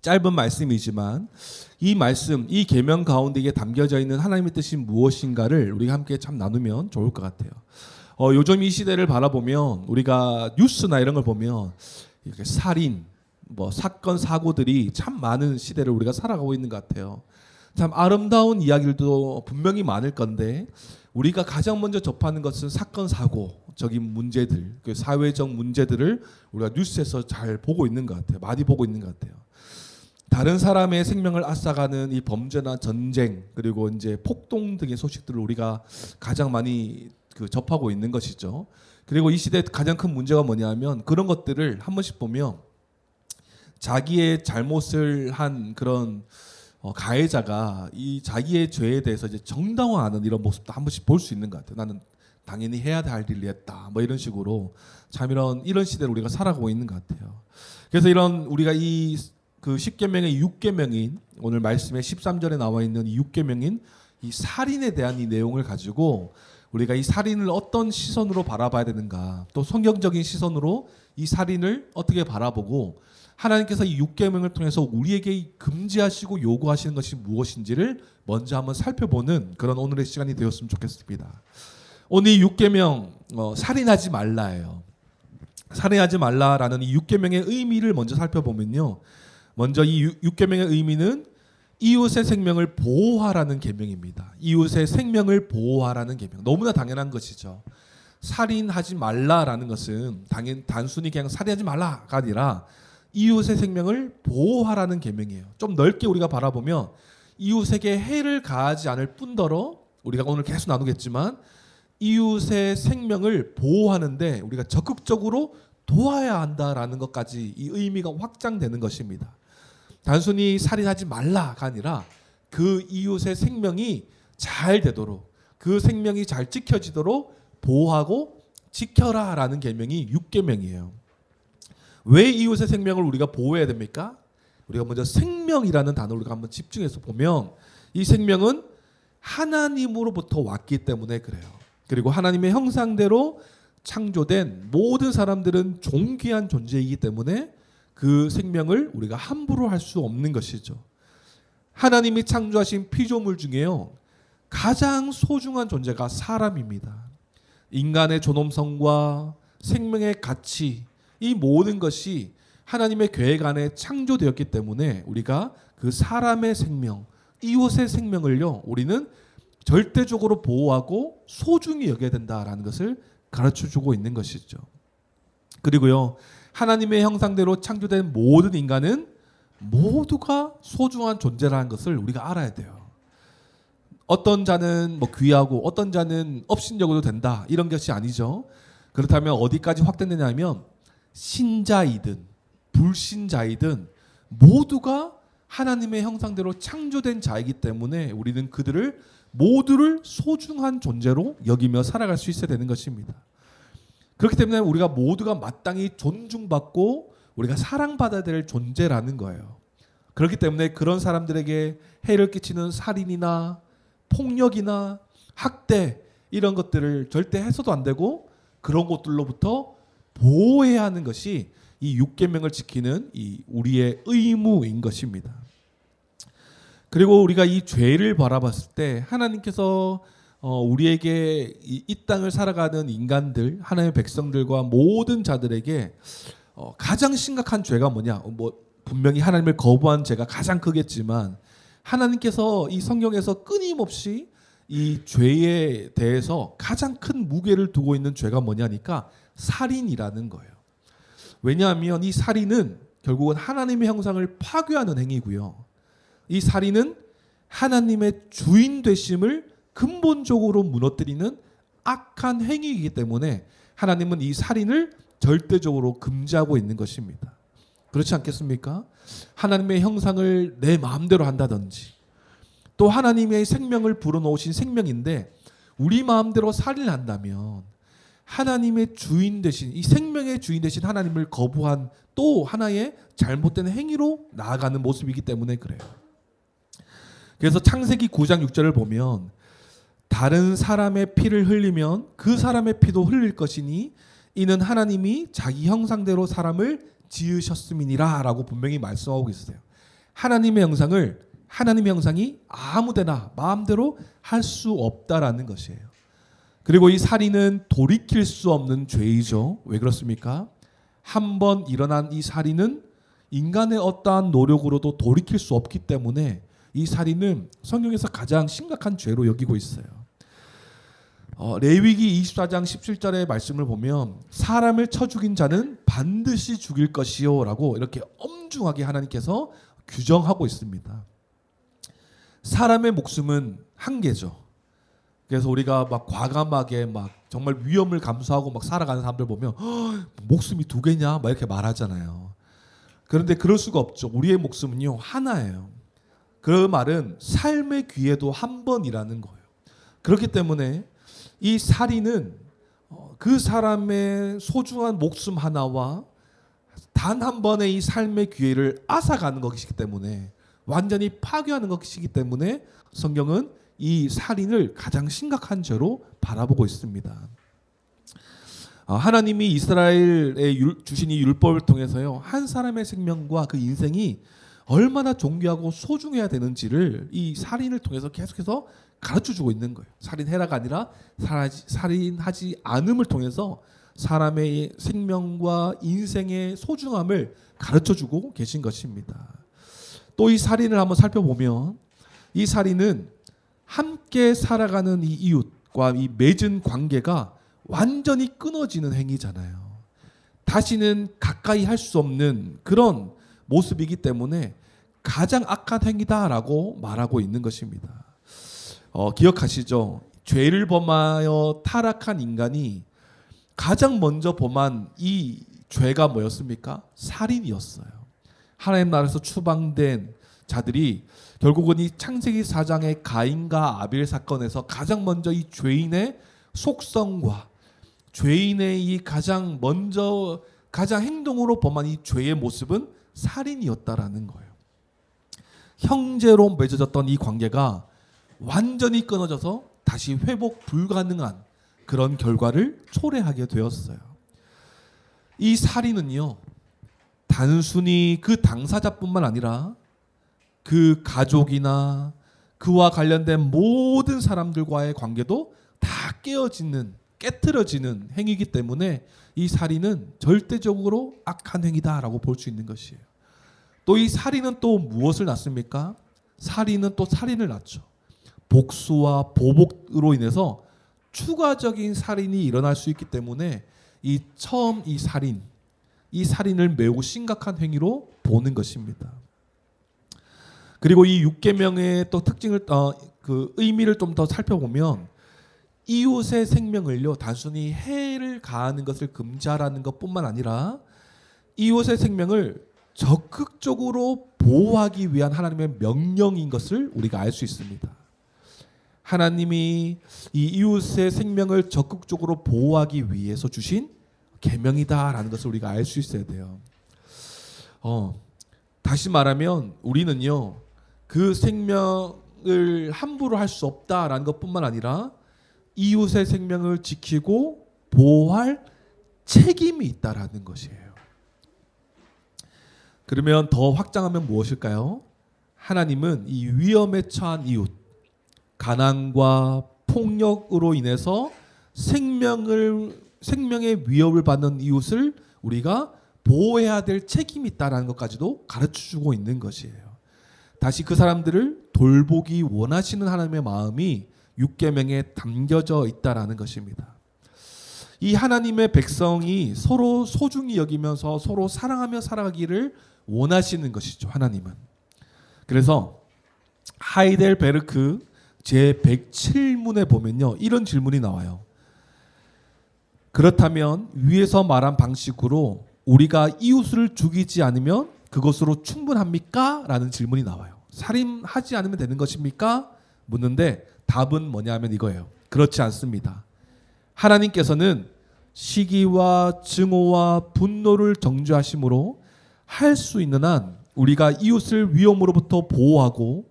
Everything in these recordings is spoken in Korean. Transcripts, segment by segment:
짧은 말씀이지만 이 말씀, 이 계명 가운데 이게 담겨져 있는 하나님의 뜻이 무엇인가를 우리가 함께 참 나누면 좋을 것 같아요. 요즘 이 시대를 바라보면 우리가 뉴스나 이런 걸 보면 이렇게 살인, 사건, 사고들이 참 많은 시대를 우리가 살아가고 있는 것 같아요. 참 아름다운 이야기들도 분명히 많을 건데 우리가 가장 먼저 접하는 것은 사건, 사고적인 문제들, 그 사회적 문제들을 우리가 뉴스에서 잘 보고 있는 것 같아요. 많이 보고 있는 것 같아요. 다른 사람의 생명을 앗아가는 이 범죄나 전쟁 그리고 이제 폭동 등의 소식들을 우리가 가장 많이 접하고 있는 것이죠. 그리고 이 시대의 가장 큰 문제가 뭐냐면 그런 것들을 한 번씩 보면 자기의 잘못을 한 그런 가해자가 이 자기의 죄에 대해서 이제 정당화하는 이런 모습도 한 번씩 볼 수 있는 것 같아요. 나는 당연히 해야 할 일을 했다. 이런 식으로 참 이런 시대를 우리가 살아가고 있는 것 같아요. 그래서 이런 우리가 이 그 10계명의 6계명인 오늘 말씀에 13절에 나와 있는 이 6계명인 이 살인에 대한 이 내용을 가지고 우리가 이 살인을 어떤 시선으로 바라봐야 되는가, 또 성경적인 시선으로 이 살인을 어떻게 바라보고 하나님께서 이 6계명을 통해서 우리에게 금지하시고 요구하시는 것이 무엇인지를 먼저 한번 살펴보는 그런 오늘의 시간이 되었으면 좋겠습니다. 오늘 이 6계명 살인하지 말라예요. 살인하지 말라라는 이 6계명의 의미를 먼저 살펴보면요. 먼저 이 6계명의 의미는 이웃의 생명을 보호하라는 계명입니다. 이웃의 생명을 보호하라는 계명. 너무나 당연한 것이죠. 살인하지 말라라는 것은 단순히 그냥 살인하지 말라가 아니라 이웃의 생명을 보호하라는 계명이에요. 좀 넓게 우리가 바라보면 이웃에게 해를 가하지 않을 뿐더러 우리가 오늘 계속 나누겠지만 이웃의 생명을 보호하는데 우리가 적극적으로 도와야 한다라는 것까지 이 의미가 확장되는 것입니다. 단순히 살인하지 말라가 아니라 그 이웃의 생명이 잘 되도록 그 생명이 잘 지켜지도록 보호하고 지켜라라는 계명이 6계명이에요. 왜 이웃의 생명을 우리가 보호해야 됩니까? 우리가 먼저 생명이라는 단어를 우리가 한번 집중해서 보면 이 생명은 하나님으로부터 왔기 때문에 그래요. 그리고 하나님의 형상대로 창조된 모든 사람들은 존귀한 존재이기 때문에 그 생명을 우리가 함부로 할 수 없는 것이죠. 하나님이 창조하신 피조물 중에요. 가장 소중한 존재가 사람입니다. 인간의 존엄성과 생명의 가치 이 모든 것이 하나님의 계획 안에 창조되었기 때문에 우리가 그 사람의 생명, 이웃의 생명을요. 우리는 절대적으로 보호하고 소중히 여겨야 된다라는 것을 가르쳐주고 있는 것이죠. 그리고요. 하나님의 형상대로 창조된 모든 인간은 모두가 소중한 존재라는 것을 우리가 알아야 돼요. 어떤 자는 귀하고 어떤 자는 업신여겨도 된다 이런 것이 아니죠. 그렇다면 어디까지 확대되냐면 신자이든 불신자이든 모두가 하나님의 형상대로 창조된 자이기 때문에 우리는 그들을 모두를 소중한 존재로 여기며 살아갈 수 있어야 되는 것입니다. 그렇기 때문에 우리가 모두가 마땅히 존중받고 우리가 사랑받아야 될 존재라는 거예요. 그렇기 때문에 그런 사람들에게 해를 끼치는 살인이나 폭력이나 학대 이런 것들을 절대 해서도 안 되고 그런 것들로부터 보호해야 하는 것이 이 6계명을 지키는 이 우리의 의무인 것입니다. 그리고 우리가 이 죄를 바라봤을 때 하나님께서 우리에게 이 땅을 살아가는 인간들, 하나님의 백성들과 모든 자들에게 가장 심각한 죄가 뭐냐? 분명히 하나님을 거부한 죄가 가장 크겠지만 하나님께서 이 성경에서 끊임없이 이 죄에 대해서 가장 큰 무게를 두고 있는 죄가 뭐냐니까 살인이라는 거예요. 왜냐하면 이 살인은 결국은 하나님의 형상을 파괴하는 행위고요. 이 살인은 하나님의 주인 되심을 근본적으로 무너뜨리는 악한 행위이기 때문에 하나님은 이 살인을 절대적으로 금지하고 있는 것입니다. 그렇지 않겠습니까? 하나님의 형상을 내 마음대로 한다든지 또 하나님의 생명을 불어넣으신 생명인데 우리 마음대로 살인을 한다면 하나님의 주인 되신 이 생명의 주인 되신 하나님을 거부한 또 하나의 잘못된 행위로 나아가는 모습이기 때문에 그래요. 그래서 창세기 9장 6절을 보면 다른 사람의 피를 흘리면 그 사람의 피도 흘릴 것이니 이는 하나님이 자기 형상대로 사람을 지으셨음이니라 라고 분명히 말씀하고 있어요. 하나님의 형상이 아무데나 마음대로 할 수 없다라는 것이에요. 그리고 이 살인은 돌이킬 수 없는 죄이죠. 왜 그렇습니까? 한번 일어난 이 살인은 인간의 어떠한 노력으로도 돌이킬 수 없기 때문에 이 살인은 성경에서 가장 심각한 죄로 여기고 있어요. 레위기 24장 17절의 말씀을 보면 사람을 쳐 죽인 자는 반드시 죽일 것이요 라고 이렇게 엄중하게 하나님께서 규정하고 있습니다. 사람의 목숨은 한계죠. 그래서 우리가 막 과감하게 막 정말 위험을 감수하고 막 살아가는 사람들 보면 목숨이 2개냐 막 이렇게 말하잖아요. 그런데 그럴 수가 없죠. 우리의 목숨은요 하나예요. 그 말은 삶의 기회도 한 번이라는 거예요. 그렇기 때문에 이 살인은 그 사람의 소중한 목숨 하나와 단 한 번의 이 삶의 기회를 앗아가는 것이기 때문에 완전히 파괴하는 것이기 때문에 성경은 이 살인을 가장 심각한 죄로 바라보고 있습니다. 하나님이 이스라엘에 주신 이 율법을 통해서요 한 사람의 생명과 그 인생이 얼마나 존귀하고 소중해야 되는지를 이 살인을 통해서 계속해서 가르쳐주고 있는 거예요. 살인해라가 아니라 살인하지 않음을 통해서 사람의 생명과 인생의 소중함을 가르쳐주고 계신 것입니다. 또 이 살인을 한번 살펴보면 이 살인은 함께 살아가는 이 이웃과 이 맺은 관계가 완전히 끊어지는 행위잖아요. 다시는 가까이 할 수 없는 그런 모습이기 때문에 가장 악한 행위다라고 말하고 있는 것입니다. 기억하시죠? 죄를 범하여 타락한 인간이 가장 먼저 범한 이 죄가 뭐였습니까? 살인이었어요. 하나님 나라에서 추방된 자들이 결국은 이 창세기 4장의 가인과 아벨 사건에서 가장 먼저 이 죄인의 속성과 죄인의 이 가장 행동으로 범한 이 죄의 모습은 살인이었다라는 거예요. 형제로 맺어졌던 이 관계가 완전히 끊어져서 다시 회복 불가능한 그런 결과를 초래하게 되었어요. 이 살인은요, 단순히 그 당사자뿐만 아니라 그 가족이나 그와 관련된 모든 사람들과의 관계도 다 깨트려지는 행위이기 때문에 이 살인은 절대적으로 악한 행위다라고 볼 수 있는 것이에요. 또 이 살인은 또 무엇을 낳습니까? 살인은 또 살인을 낳죠. 복수와 보복으로 인해서 추가적인 살인이 일어날 수 있기 때문에 이 살인을 매우 심각한 행위로 보는 것입니다. 그리고 이 6계명의 또 특징을 그 의미를 좀 더 살펴보면 이웃의 생명을요 단순히 해를 가하는 것을 금지하라는 것뿐만 아니라 이웃의 생명을 적극적으로 보호하기 위한 하나님의 명령인 것을 우리가 알 수 있습니다. 하나님이 이 이웃의 생명을 적극적으로 보호하기 위해서 주신 계명이다라는 것을 우리가 알 수 있어야 돼요. 다시 말하면 우리는요 그 생명을 함부로 할 수 없다라는 것뿐만 아니라 이웃의 생명을 지키고 보호할 책임이 있다라는 것이에요. 그러면 더 확장하면 무엇일까요? 하나님은 이 위험에 처한 이웃, 가난과 폭력으로 인해서 생명의 위협을 받는 이웃을 우리가 보호해야 될 책임이 있다라는 것까지도 가르쳐주고 있는 것이에요. 다시 그 사람들을 돌보기 원하시는 하나님의 마음이 6계명에 담겨져 있다라는 것입니다. 이 하나님의 백성이 서로 소중히 여기면서 서로 사랑하며 살아가기를 원하시는 것이죠. 하나님은. 그래서 하이델베르크 제107문에 보면요 이런 질문이 나와요. 그렇다면 위에서 말한 방식으로 우리가 이웃을 죽이지 않으면 그것으로 충분합니까? 라는 질문이 나와요. 살인하지 않으면 되는 것입니까? 묻는데 답은 뭐냐면 이거예요. 그렇지 않습니다. 하나님께서는 시기와 증오와 분노를 정죄하심으로 할 수 있는 한 우리가 이웃을 위험으로부터 보호하고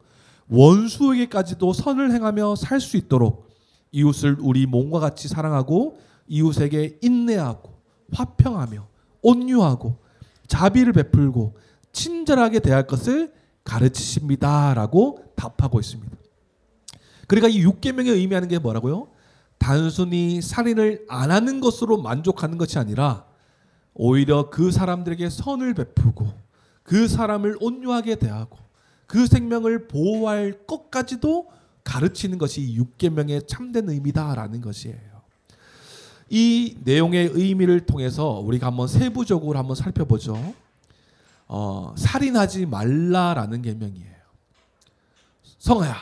원수에게까지도 선을 행하며 살 수 있도록 이웃을 우리 몸과 같이 사랑하고 이웃에게 인내하고 화평하며 온유하고 자비를 베풀고 친절하게 대할 것을 가르치십니다라고 답하고 있습니다. 그러니까 이 6계명이 의미하는 게 뭐라고요? 단순히 살인을 안 하는 것으로 만족하는 것이 아니라 오히려 그 사람들에게 선을 베풀고 그 사람을 온유하게 대하고 그 생명을 보호할 것까지도 가르치는 것이 이 6계명의 참된 의미다라는 것이에요. 이 내용의 의미를 통해서 우리가 한번 세부적으로 한번 살펴보죠. 살인하지 말라라는 계명이에요. 성아야,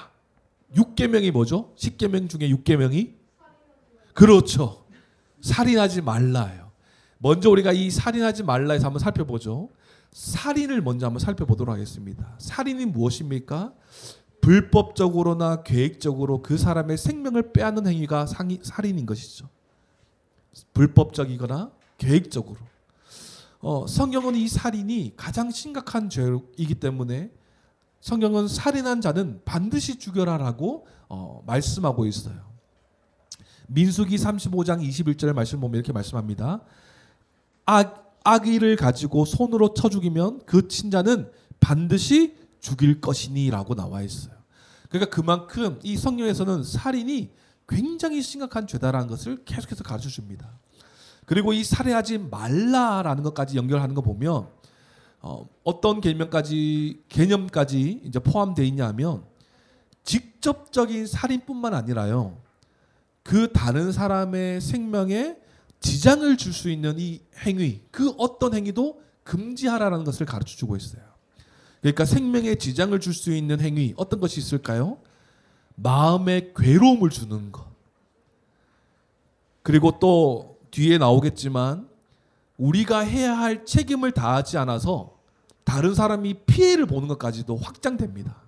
6계명이 뭐죠? 10계명 중에 6계명이? 그렇죠. 살인하지 말라예요. 먼저 우리가 이 살인하지 말라에서 한번 살펴보죠. 살인을 먼저 한번 살펴보도록 하겠습니다. 살인이 무엇입니까? 불법적으로나 계획적으로 그 사람의 생명을 빼앗는 행위가 살인인 것이죠. 불법적이거나 계획적으로. 성경은 이 살인이 가장 심각한 죄이기 때문에 성경은 살인한 자는 반드시 죽여라라고 말씀하고 있어요. 민수기 35장 21절의 말씀 보면 이렇게 말씀합니다. 악의를 가지고 손으로 쳐 죽이면 그 친자는 반드시 죽일 것이니라고 나와 있어요. 그러니까 그만큼 이 성경에서는 살인이 굉장히 심각한 죄다라는 것을 계속해서 가르쳐 줍니다. 그리고 이 살해하지 말라라는 것까지 연결하는 거 보면 어떤 개념까지 이제 포함되어 있냐면 직접적인 살인뿐만 아니라요. 그 다른 사람의 생명에 지장을 줄 수 있는 이 행위, 그 어떤 행위도 금지하라는 것을 가르쳐 주고 있어요. 그러니까 생명에 지장을 줄 수 있는 행위 어떤 것이 있을까요? 마음에 괴로움을 주는 것. 그리고 또 뒤에 나오겠지만 우리가 해야 할 책임을 다하지 않아서 다른 사람이 피해를 보는 것까지도 확장됩니다.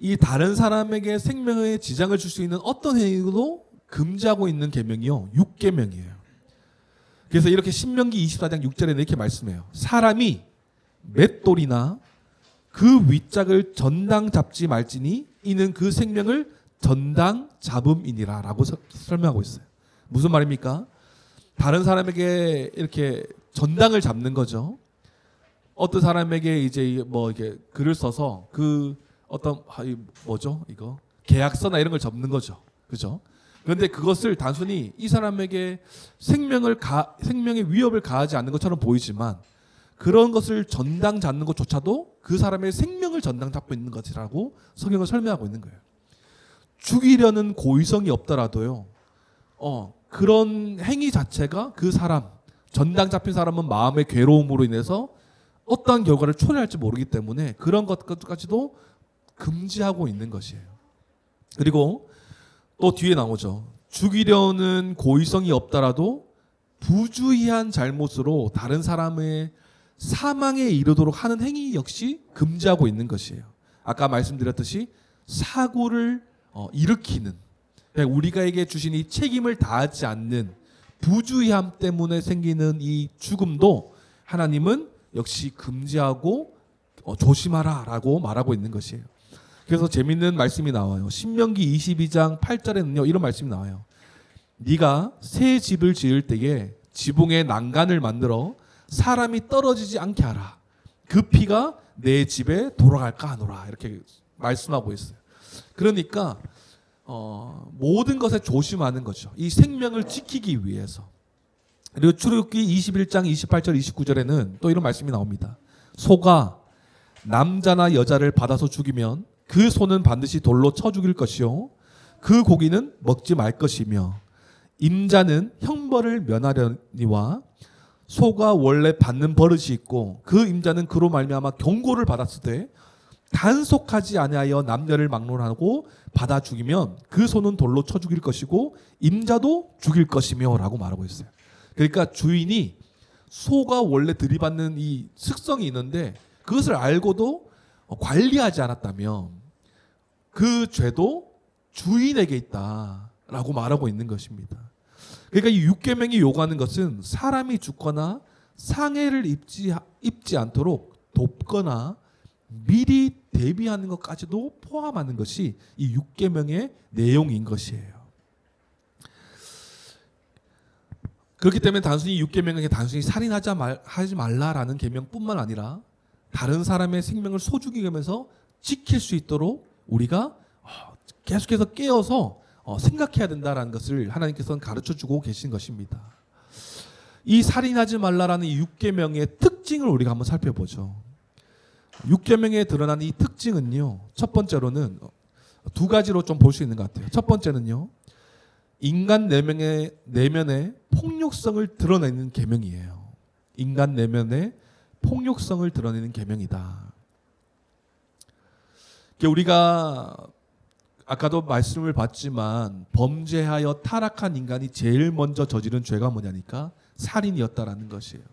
이 다른 사람에게 생명에 지장을 줄 수 있는 어떤 행위도 금지하고 있는 계명이요. 6계명이에요. 그래서 이렇게 신명기 24장 6절에 이렇게 말씀해요. 사람이 맷돌이나 그 윗짝을 전당 잡지 말지니 이는 그 생명을 전당 잡음이니라 라고 설명하고 있어요. 무슨 말입니까? 다른 사람에게 이렇게 전당을 잡는 거죠. 어떤 사람에게 이제 뭐 이렇게 글을 써서 그 어떤 뭐죠? 이거 계약서나 이런 걸 접는 거죠. 그죠? 그런데 그것을 단순히 이 사람에게 생명의 위협을 가하지 않는 것처럼 보이지만 그런 것을 전당 잡는 것조차도 그 사람의 생명을 전당 잡고 있는 것이라고 성경을 설명하고 있는 거예요. 죽이려는 고의성이 없더라도요. 그런 행위 자체가 그 사람, 전당 잡힌 사람은 마음의 괴로움으로 인해서 어떠한 결과를 초래할지 모르기 때문에 그런 것까지도 금지하고 있는 것이에요. 그리고 또 뒤에 나오죠. 죽이려는 고의성이 없더라도 부주의한 잘못으로 다른 사람의 사망에 이르도록 하는 행위 역시 금지하고 있는 것이에요. 아까 말씀드렸듯이 사고를 일으키는, 그러니까 우리가에게 주신 이 책임을 다하지 않는 부주의함 때문에 생기는 이 죽음도 하나님은 역시 금지하고 조심하라라고 말하고 있는 것이에요. 그래서 재밌는 말씀이 나와요. 신명기 22장 8절에는요 이런 말씀이 나와요. 네가 새 집을 지을 때에 지붕에 난간을 만들어 사람이 떨어지지 않게 하라. 그 피가 내 집에 돌아갈까 하노라. 이렇게 말씀하고 있어요. 그러니까 모든 것에 조심하는 거죠. 이 생명을 지키기 위해서. 그리고 출애굽기 21장 28절 29절에는 또 이런 말씀이 나옵니다. 소가 남자나 여자를 받아서 죽이면 그 소는 반드시 돌로 쳐 죽일 것이요 그 고기는 먹지 말 것이며 임자는 형벌을 면하려니와 소가 원래 받는 버릇이 있고 그 임자는 그로 말미암아 경고를 받았을 때 단속하지 아니하여 남녀를 막론하고 받아 죽이면 그 소는 돌로 쳐 죽일 것이고 임자도 죽일 것이며 라고 말하고 있어요. 그러니까 주인이 소가 원래 들이받는 이 습성이 있는데 그것을 알고도 관리하지 않았다면 그 죄도 주인에게 있다라고 말하고 있는 것입니다. 그러니까 이 6계명이 요구하는 것은 사람이 죽거나 상해를 입지 않도록 돕거나 미리 대비하는 것까지도 포함하는 것이 이 6계명의 내용인 것이에요. 그렇기 때문에 단순히 6계명은 단순히 살인하지 말라라는 계명뿐만 아니라 다른 사람의 생명을 소중히 여기면서 지킬 수 있도록 우리가 계속해서 깨어서 생각해야 된다라는 것을 하나님께서는 가르쳐주고 계신 것입니다. 이 살인하지 말라라는 이 6계명의 특징을 우리가 한번 살펴보죠. 6계명에 드러나는 이 특징은요, 첫 번째로는 두 가지로 좀 볼 수 있는 것 같아요. 첫 번째는요, 인간 내면의 폭력성을 드러내는 계명이에요. 인간 내면의 폭력성을 드러내는 계명이다. 우리가 아까도 말씀을 봤지만 범죄하여 타락한 인간이 제일 먼저 저지른 죄가 뭐냐니까 살인이었다라는 것이에요.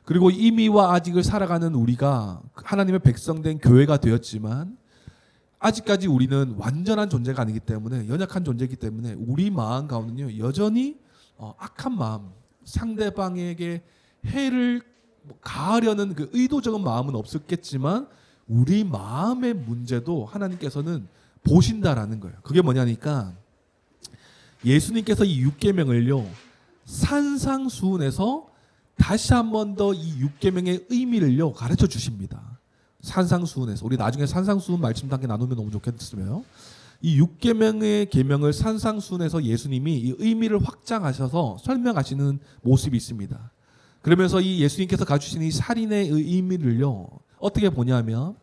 그리고 이미와 아직을 살아가는 우리가 하나님의 백성된 교회가 되었지만 아직까지 우리는 완전한 존재가 아니기 때문에, 연약한 존재이기 때문에 우리 마음 가운데는요 여전히 악한 마음, 상대방에게 해를 가하려는 그 의도적인 마음은 없었겠지만 우리 마음의 문제도 하나님께서는 보신다라는 거예요. 그게 뭐냐니까 예수님께서 이 6계명을요 산상수훈에서 다시 한 번 더 이 6계명의 의미를요 가르쳐 주십니다. 산상수훈에서 우리 나중에 산상수훈 말씀도 함께 나누면 너무 좋겠으면 이 6계명의 계명을 산상수훈에서 예수님이 이 의미를 확장하셔서 설명하시는 모습이 있습니다. 그러면서 이 예수님께서 가주신 이 살인의 의미를요 어떻게 보냐면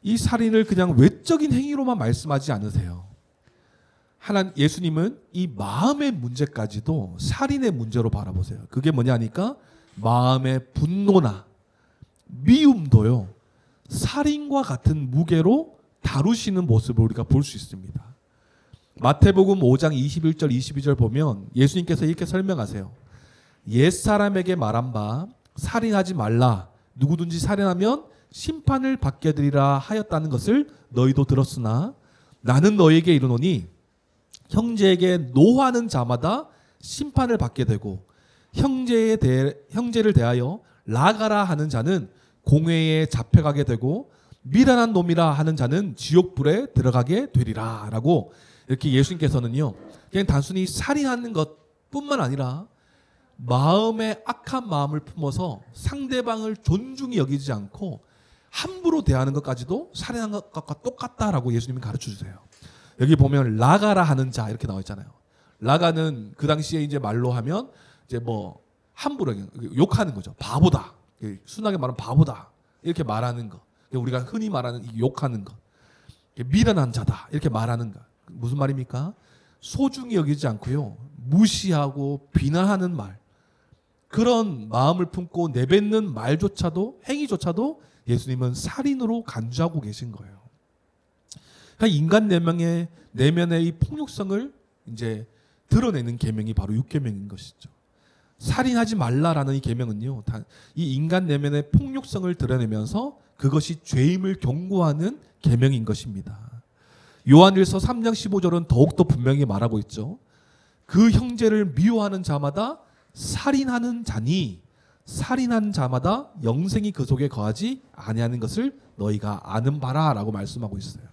이 살인을 그냥 외적인 행위로만 말씀하지 않으세요. 예수님은 이 마음의 문제까지도 살인의 문제로 바라보세요. 그게 뭐냐니까 마음의 분노나 미움도요 살인과 같은 무게로 다루시는 모습을 우리가 볼 수 있습니다. 마태복음 5장 21절 22절 보면 예수님께서 이렇게 설명하세요. 옛사람에게 말한 바 살인하지 말라, 누구든지 살인하면 심판을 받게 되리라 하였다는 것을 너희도 들었으나 나는 너희에게 이르노니 형제에게 노하는 자마다 심판을 받게 되고 형제를 대하여 나가라 하는 자는 공회에 잡혀가게 되고 미련한 놈이라 하는 자는 지옥불에 들어가게 되리라 라고 이렇게 예수님께서는요 그냥 단순히 살인하는 것뿐만 아니라 마음의 악한 마음을 품어서 상대방을 존중히 여기지 않고 함부로 대하는 것까지도 살인한 것과 똑같다라고 예수님이 가르쳐 주세요. 여기 보면 라가라 하는 자 이렇게 나와 있잖아요. 라가는 그 당시에 이제 말로 하면 이제 뭐 함부로 욕하는 거죠. 바보다. 순하게 말하면 바보다. 이렇게 말하는 거. 우리가 흔히 말하는 욕하는 거. 미련한 자다. 이렇게 말하는 거. 무슨 말입니까? 소중히 여기지 않고요. 무시하고 비난하는 말. 그런 마음을 품고 내뱉는 말조차도 행위조차도 예수님은 살인으로 간주하고 계신 거예요. 그러니까 인간 내면의 이 폭력성을 이제 드러내는 계명이 바로 6계명인 것이죠. 살인하지 말라라는 이 계명은요, 이 인간 내면의 폭력성을 드러내면서 그것이 죄임을 경고하는 계명인 것입니다. 요한일서 3장 15절은 더욱더 분명히 말하고 있죠. 그 형제를 미워하는 자마다 살인하는 자니 살인하는 자마다 영생이 그 속에 거하지 아니하는 것을 너희가 아는 바라라고 말씀하고 있어요.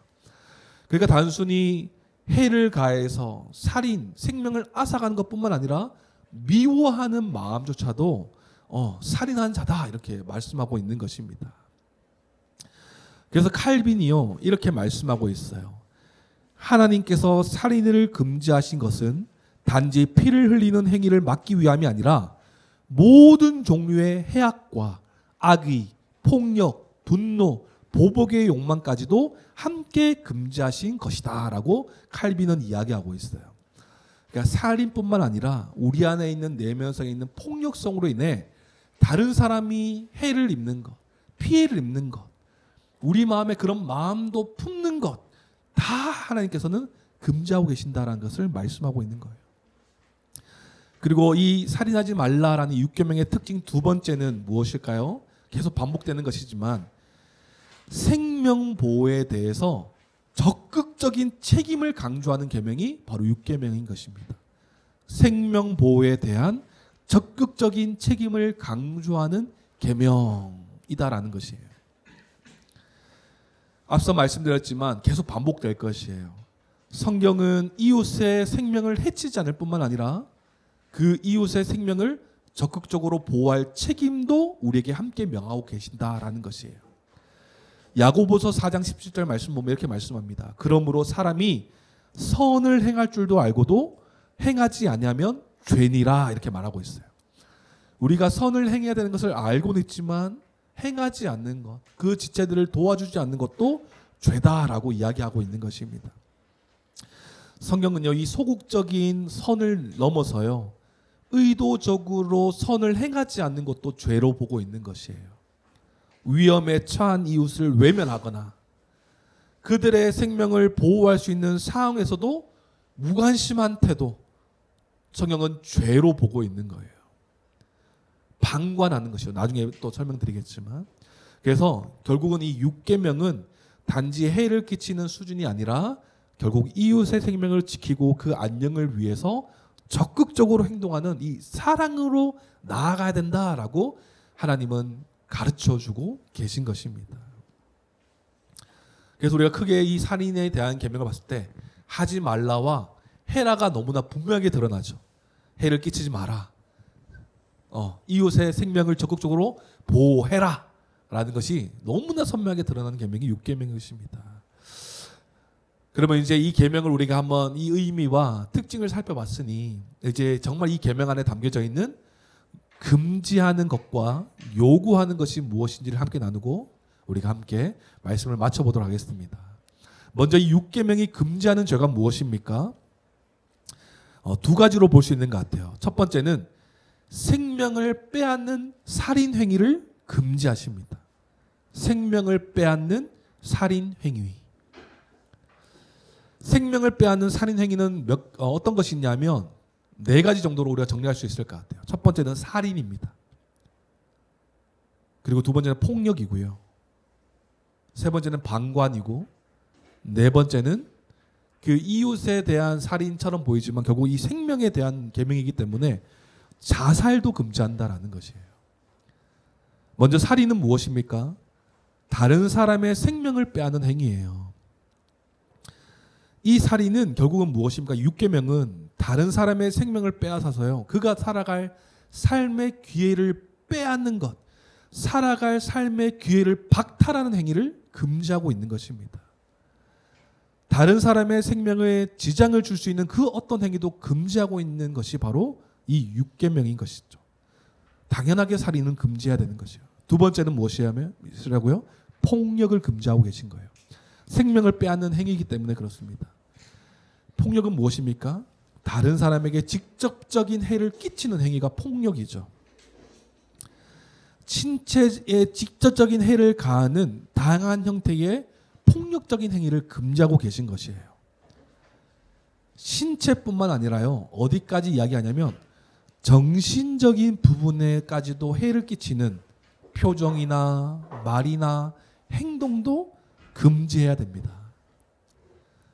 그러니까 단순히 해를 가해서 살인, 생명을 앗아가는 것뿐만 아니라 미워하는 마음조차도 살인한 자다 이렇게 말씀하고 있는 것입니다. 그래서 칼빈이요 이렇게 말씀하고 있어요. 하나님께서 살인을 금지하신 것은 단지 피를 흘리는 행위를 막기 위함이 아니라 모든 종류의 해악과 악의, 폭력, 분노, 보복의 욕망까지도 함께 금지하신 것이다 라고 칼빈은 이야기하고 있어요. 그러니까 살인뿐만 아니라 우리 안에 있는 내면성에 있는 폭력성으로 인해 다른 사람이 해를 입는 것, 피해를 입는 것, 우리 마음에 그런 마음도 품는 것 다 하나님께서는 금지하고 계신다라는 것을 말씀하고 있는 거예요. 그리고 이 살인하지 말라라는 6계명의 특징 두 번째는 무엇일까요? 계속 반복되는 것이지만 생명 보호에 대해서 적극적인 책임을 강조하는 계명이 바로 6계명인 것입니다. 생명 보호에 대한 적극적인 책임을 강조하는 계명이다라는 것이에요. 앞서 말씀드렸지만 계속 반복될 것이에요. 성경은 이웃의 생명을 해치지 않을 뿐만 아니라 그 이웃의 생명을 적극적으로 보호할 책임도 우리에게 함께 명하고 계신다라는 것이에요. 야고보서 4장 17절 말씀 보면 이렇게 말씀합니다. 그러므로 사람이 선을 행할 줄도 알고도 행하지 아니하면 죄니라 이렇게 말하고 있어요. 우리가 선을 행해야 되는 것을 알고는 있지만 행하지 않는 것, 그 지체들을 도와주지 않는 것도 죄다라고 이야기하고 있는 것입니다. 성경은요, 이 소극적인 선을 넘어서요, 의도적으로 선을 행하지 않는 것도 죄로 보고 있는 것이에요. 위험에 처한 이웃을 외면하거나 그들의 생명을 보호할 수 있는 상황에서도 무관심한 태도, 성경은 죄로 보고 있는 거예요. 방관하는 것이요. 나중에 또 설명드리겠지만, 그래서 결국은 이 6계명은 단지 해를 끼치는 수준이 아니라 결국 이웃의 생명을 지키고 그 안녕을 위해서 적극적으로 행동하는 이 사랑으로 나아가야 된다라고 하나님은 가르쳐주고 계신 것입니다. 그래서 우리가 크게 이 살인에 대한 계명을 봤을 때 하지 말라와 해라가 너무나 분명하게 드러나죠. 해를 끼치지 마라. 이웃의 생명을 적극적으로 보호해라 라는 것이 너무나 선명하게 드러나는 계명이 6계명인 것입니다. 그러면 이제 이 계명을 우리가 한번 이 의미와 특징을 살펴봤으니 이제 정말 이 계명 안에 담겨져 있는 금지하는 것과 요구하는 것이 무엇인지를 함께 나누고 우리가 함께 말씀을 맞춰보도록 하겠습니다. 먼저 이 6계명이 금지하는 죄가 무엇입니까? 두 가지로 볼 수 있는 것 같아요. 첫 번째는 생명을 빼앗는 살인 행위를 금지하십니다. 생명을 빼앗는 살인 행위. 생명을 빼앗는 살인 행위는 어떤 것이 있냐면 네 가지 정도로 우리가 정리할 수 있을 것 같아요. 첫 번째는 살인입니다. 그리고 두 번째는 폭력이고요. 세 번째는 방관이고, 네 번째는 그 이웃에 대한 살인처럼 보이지만 결국 이 생명에 대한 계명이기 때문에 자살도 금지한다라는 것이에요. 먼저 살인은 무엇입니까? 다른 사람의 생명을 빼앗는 행위예요. 이 살인은 결국은 무엇입니까? 6계명은 다른 사람의 생명을 빼앗아서요, 그가 살아갈 삶의 기회를 빼앗는 것, 살아갈 삶의 기회를 박탈하는 행위를 금지하고 있는 것입니다. 다른 사람의 생명에 지장을 줄 수 있는 그 어떤 행위도 금지하고 있는 것이 바로 이 6계명인 것이죠. 당연하게 살인은 금지해야 되는 것이요. 두 번째는 무엇이라고요? 폭력을 금지하고 계신 거예요. 생명을 빼앗는 행위이기 때문에 그렇습니다. 폭력은 무엇입니까? 다른 사람에게 직접적인 해를 끼치는 행위가 폭력이죠. 신체에 직접적인 해를 가하는 다양한 형태의 폭력적인 행위를 금지하고 계신 것이에요. 신체뿐만 아니라요, 어디까지 이야기하냐면 정신적인 부분에까지도 해를 끼치는 표정이나 말이나 행동도 금지해야 됩니다.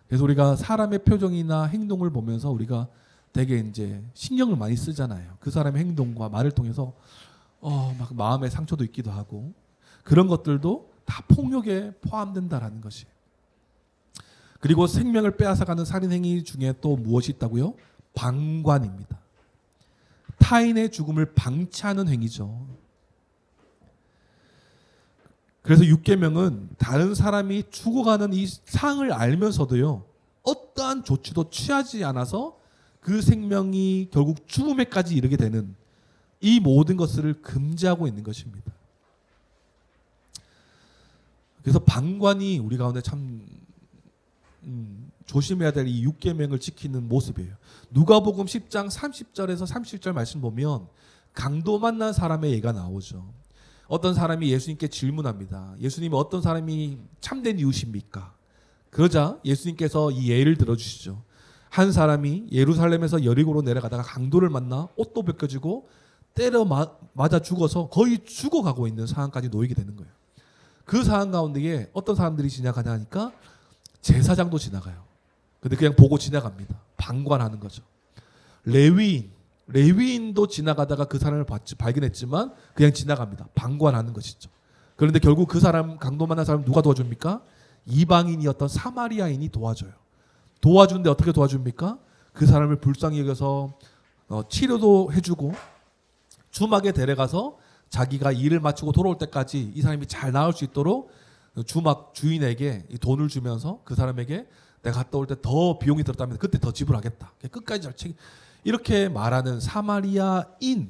그래서 우리가 사람의 표정이나 행동을 보면서 우리가 되게 이제 신경을 많이 쓰잖아요. 그 사람의 행동과 말을 통해서 막 마음의 상처도 있기도 하고, 그런 것들도 다 폭력에 포함된다라는 것이. 그리고 생명을 빼앗아가는 살인행위 중에 또 무엇이 있다고요? 방관입니다. 타인의 죽음을 방치하는 행위죠. 그래서 6계명은 다른 사람이 죽어가는 이 상을 알면서도요, 어떠한 조치도 취하지 않아서 그 생명이 결국 죽음에까지 이르게 되는 이 모든 것을 금지하고 있는 것입니다. 그래서 방관이 우리 가운데 참 조심해야 될 이 6계명을 지키는 모습이에요. 누가복음 10장 30절에서 37절 말씀 보면 강도 만난 사람의 예가 나오죠. 어떤 사람이 예수님께 질문합니다. 예수님이 어떤 사람이 참된 이웃입니까? 그러자 예수님께서 이 예를 들어주시죠. 한 사람이 예루살렘에서 여리고로 내려가다가 강도를 만나 옷도 벗겨지고 때려 맞아 죽어서 거의 죽어가고 있는 상황까지 놓이게 되는 거예요. 그 상황 가운데에 어떤 사람들이 지나가냐니까 제사장도 지나가요. 근데 그냥 보고 지나갑니다. 방관하는 거죠. 레위인도 지나가다가 그 사람을 발견했지만 그냥 지나갑니다. 방관하는 것이죠. 그런데 결국 그 사람, 강도 만난 사람 누가 도와줍니까? 이방인이었던 사마리아인이 도와줘요. 도와주는데 어떻게 도와줍니까? 그 사람을 불쌍히 여겨서 치료도 해주고 주막에 데려가서 자기가 일을 마치고 돌아올 때까지 이 사람이 잘 나을 수 있도록 주막 주인에게 이 돈을 주면서 그 사람에게 내가 갔다 올 때 더 비용이 들었다면 그때 더 지불하겠다. 끝까지 잘 챙겨. 이렇게 말하는 사마리아인을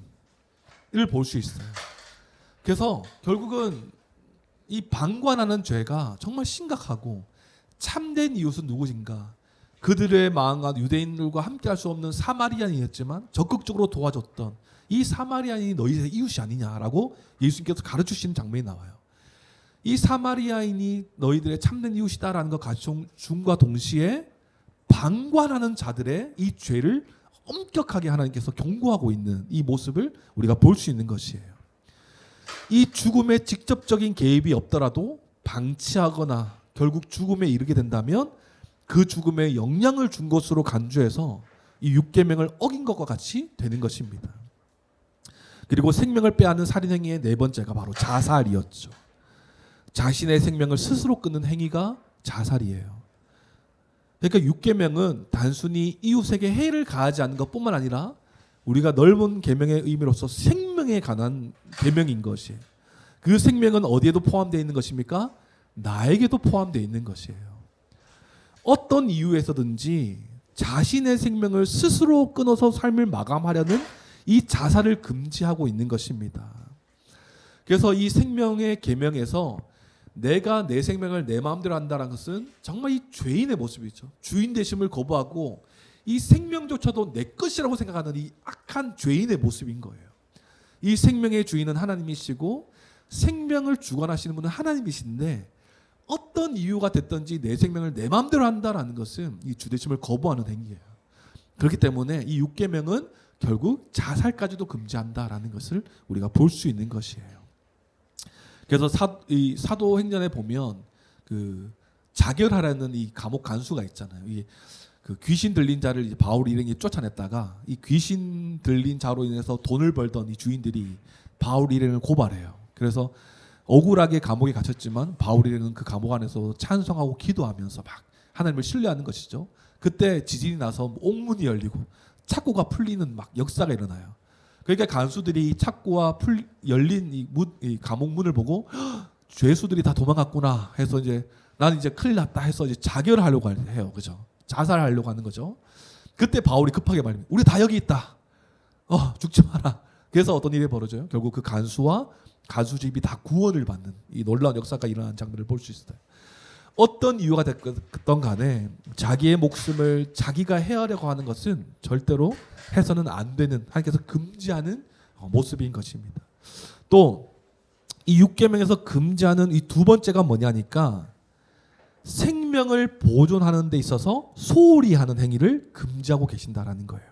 볼 수 있어요. 그래서 결국은 이 방관하는 죄가 정말 심각하고 참된 이웃은 누구인가? 그들의 마음과 유대인들과 함께할 수 없는 사마리아인이었지만 적극적으로 도와줬던 이 사마리아인이 너희의 이웃이 아니냐라고 예수님께서 가르치시는 장면이 나와요. 이 사마리아인이 너희들의 참된 이웃이다라는 것 가르침과 동시에 방관하는 자들의 이 죄를 엄격하게 하나님께서 경고하고 있는 이 모습을 우리가 볼 수 있는 것이에요. 이 죽음에 직접적인 개입이 없더라도 방치하거나 결국 죽음에 이르게 된다면 그 죽음에 영향을 준 것으로 간주해서 이 육계명을 어긴 것과 같이 되는 것입니다. 그리고 생명을 빼앗는 살인행위의 네 번째가 바로 자살이었죠. 자신의 생명을 스스로 끊는 행위가 자살이에요. 그러니까 육계명은 단순히 이웃에게 해를 가하지 않는 것뿐만 아니라 우리가 넓은 계명의 의미로서 생명에 관한 계명인 것이에요. 그 생명은 어디에도 포함되어 있는 것입니까? 나에게도 포함되어 있는 것이에요. 어떤 이유에서든지 자신의 생명을 스스로 끊어서 삶을 마감하려는 이 자살을 금지하고 있는 것입니다. 그래서 이 생명의 계명에서 내가 내 생명을 내 마음대로 한다는 것은 정말 이 죄인의 모습이죠. 주인 되심을 거부하고 이 생명조차도 내 것이라고 생각하는 이 악한 죄인의 모습인 거예요. 이 생명의 주인은 하나님이시고 생명을 주관하시는 분은 하나님이신데 어떤 이유가 됐든지 내 생명을 내 마음대로 한다는 것은 이 주되심을 거부하는 행위예요. 그렇기 때문에 이 육계명은 결국 자살까지도 금지한다라는 것을 우리가 볼 수 있는 것이에요. 그래서 이 사도행전에 보면 그 자결하라는 이 감옥 간수가 있잖아요. 그 귀신 들린 자를 이제 바울 일행이 쫓아냈다가 이 귀신 들린 자로 인해서 돈을 벌던 이 주인들이 바울 일행을 고발해요. 그래서 억울하게 감옥에 갇혔지만 바울 일행은 그 감옥 안에서 찬송하고 기도하면서 막 하나님을 신뢰하는 것이죠. 그때 지진이 나서 옥문이 열리고 착고가 풀리는 막 역사가 일어나요. 그러니까 간수들이 착고와 열린 이 감옥 문을 보고 죄수들이 다 도망갔구나 해서 이제 나는 이제 큰일 났다 해서 이제 자결하려고 해요. 그죠? 자살하려고 하는 거죠. 그때 바울이 급하게 말합니다. 우리 다 여기 있다. 죽지 마라. 그래서 어떤 일이 벌어져요? 결국 그 간수와 간수집이 다 구원을 받는 이 놀라운 역사가 일어나는 장면을 볼 수 있어요. 어떤 이유가 됐던 간에 자기의 목숨을 자기가 해하려고 하는 것은 절대로 해서는 안 되는 하나님께서 금지하는 모습인 것입니다. 또 이 육계명에서 금지하는 이 두 번째가 뭐냐니까 생명을 보존하는 데 있어서 소홀히 하는 행위를 금지하고 계신다라는 거예요.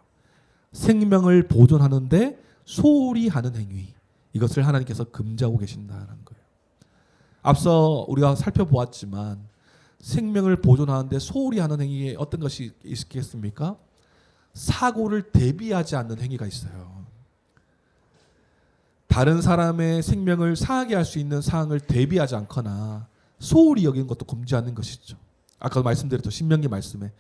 생명을 보존하는 데 소홀히 하는 행위, 이것을 하나님께서 금지하고 계신다는 거예요. 앞서 우리가 살펴보았지만 생명을 보존하는데 소홀히 하는 행위에 어떤 것이 있겠습니까? 사고를 대비하지 않는 행위가 있어요. 다른 사람의 생명을 상하게 할 수 있는 사항을 대비하지 않거나 소홀히 여기는 것도 금지하는 것이죠. 아까 말씀드렸죠. 신명기 말씀에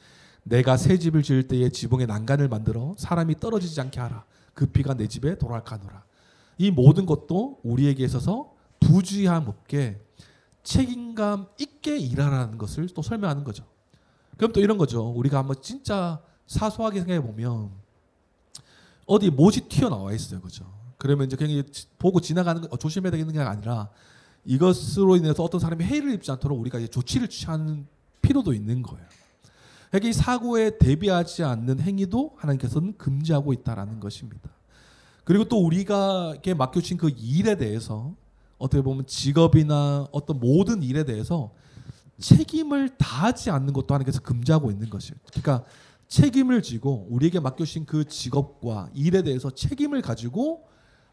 내가 새 집을 지을 때에 지붕에 난간을 만들어 사람이 떨어지지 않게 하라. 그 피가 내 집에 돌아가노라. 이 모든 것도 우리에게 있어서 부주의함 없게 책임감 있게 일하라는 것을 또 설명하는 거죠. 그럼 또 이런 거죠. 우리가 한번 진짜 사소하게 생각해 보면 어디 못이 튀어나와 있어요. 그죠? 그러면 이제 그냥 보고 지나가는 거 조심해야 되는 게 아니라 이것으로 인해서 어떤 사람이 해를 입지 않도록 우리가 이제 조치를 취하는 필요도 있는 거예요. 그러니까 이 사고에 대비하지 않는 행위도 하나님께서는 금지하고 있다라는 것입니다. 그리고 또 우리가 맡겨주신 그 일에 대해서 어떻게 보면 직업이나 어떤 모든 일에 대해서 책임을 다하지 않는 것도 하나님께서 금지하고 있는 것이에요. 그러니까 책임을 지고 우리에게 맡겨주신 그 직업과 일에 대해서 책임을 가지고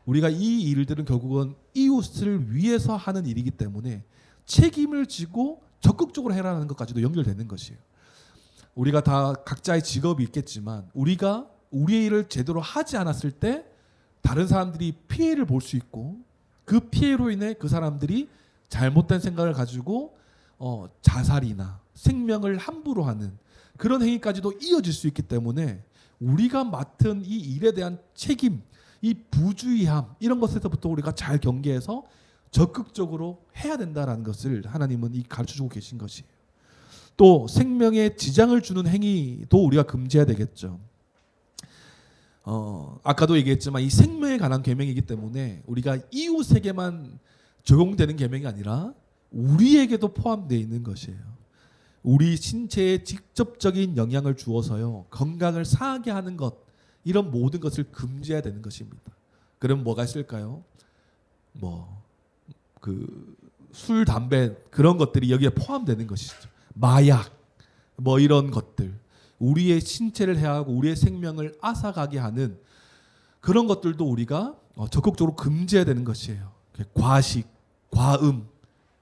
우리가 이 일들은 결국은 이웃을 위해서 하는 일이기 때문에 책임을 지고 적극적으로 해라는 것까지도 연결되는 것이에요. 우리가 다 각자의 직업이 있겠지만 우리가 우리의 일을 제대로 하지 않았을 때 다른 사람들이 피해를 볼 수 있고 그 피해로 인해 그 사람들이 잘못된 생각을 가지고 자살이나 생명을 함부로 하는 그런 행위까지도 이어질 수 있기 때문에 우리가 맡은 이 일에 대한 책임, 이 부주의함 이런 것에서부터 우리가 잘 경계해서 적극적으로 해야 된다라는 것을 하나님은 가르쳐주고 계신 것이에요. 또 생명에 지장을 주는 행위도 우리가 금지해야 되겠죠. 아까도 얘기했지만 이 생명에 관한 계명이기 때문에 우리가 이웃에게만 적용되는 계명이 아니라 우리에게도 포함되어 있는 것이에요. 우리 신체에 직접적인 영향을 주어서요 건강을 상하게 하는 것, 이런 모든 것을 금지해야 되는 것입니다. 그럼 뭐가 있을까요? 술, 담배 그런 것들이 여기에 포함되는 것이죠. 마약 이런 것들, 우리의 신체를 해하고 우리의 생명을 앗아가게 하는 그런 것들도 우리가 적극적으로 금지해야 되는 것이에요. 과식, 과음,